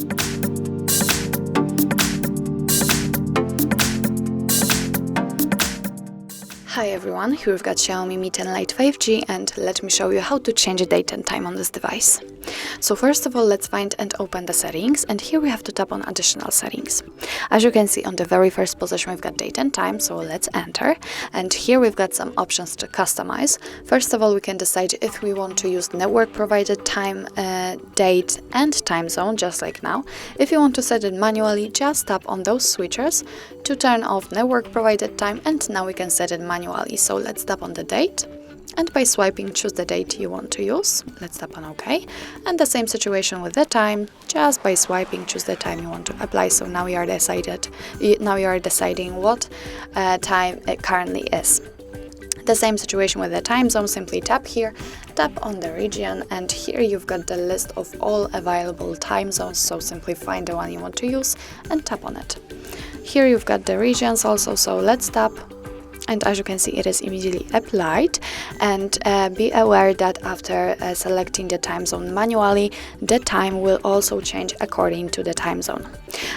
Hi everyone, here we've got Xiaomi Mi 10 Lite 5G and let me show you how to change the date and time on this device. So first of all, let's find and open the settings, and here we have to tap on additional settings. As you can see, on the very first position we've got date and time, so let's enter, and here we've got some options to customize. First of all, we can decide if we want to use network provided time, date and time zone, just like now. If you want to set it manually, just tap on those switchers to turn off network provided time, and now we can set it manually. So let's tap on the date, and by swiping choose the date you want to use. Let's tap on OK, and the same situation with the time, just by swiping choose the time you want to apply. So now you are deciding what time it currently is. The same situation with the time zone, simply tap here, tap on the region, and here you've got the list of all available time zones, so simply find the one you want to use and tap on it. Here you've got the regions also, so let's tap, and as you can see, it is immediately applied. And be aware that after selecting the time zone manually, the time will also change according to the time zone.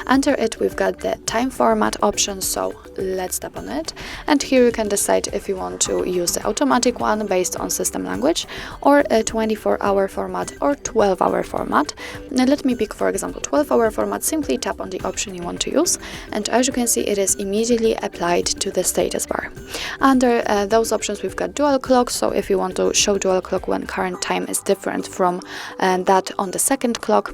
Under it, we've got the time format option, so let's tap on it, and here you can decide if you want to use the automatic one based on system language, or a 24-hour format or 12-hour format. Now let me pick, for example, 12-hour format. Simply tap on the option you want to use, and as you can see, it is immediately applied to the status bar. Under those options, we've got dual clock, so if you want to show dual clock when current time is different from that on the second clock,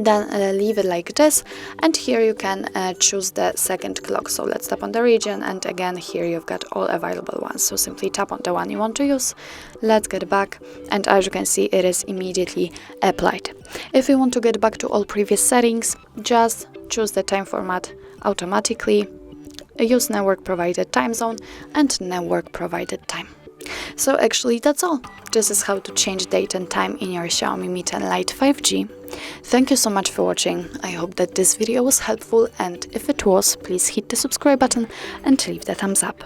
then leave it like this, and here you can choose the second clock. So let's tap on the region, and again here you've got all available ones, so simply tap on the one you want to use. Let's get back, and as you can see, it is immediately applied. If you want to get back to all previous settings, just choose the time format automatically, use network provided time zone and network provided time. So actually that's all. This is how to change date and time in your Xiaomi Mi 10 Lite 5G. Thank you so much for watching. I hope that this video was helpful, and if it was, please hit the subscribe button and leave the thumbs up.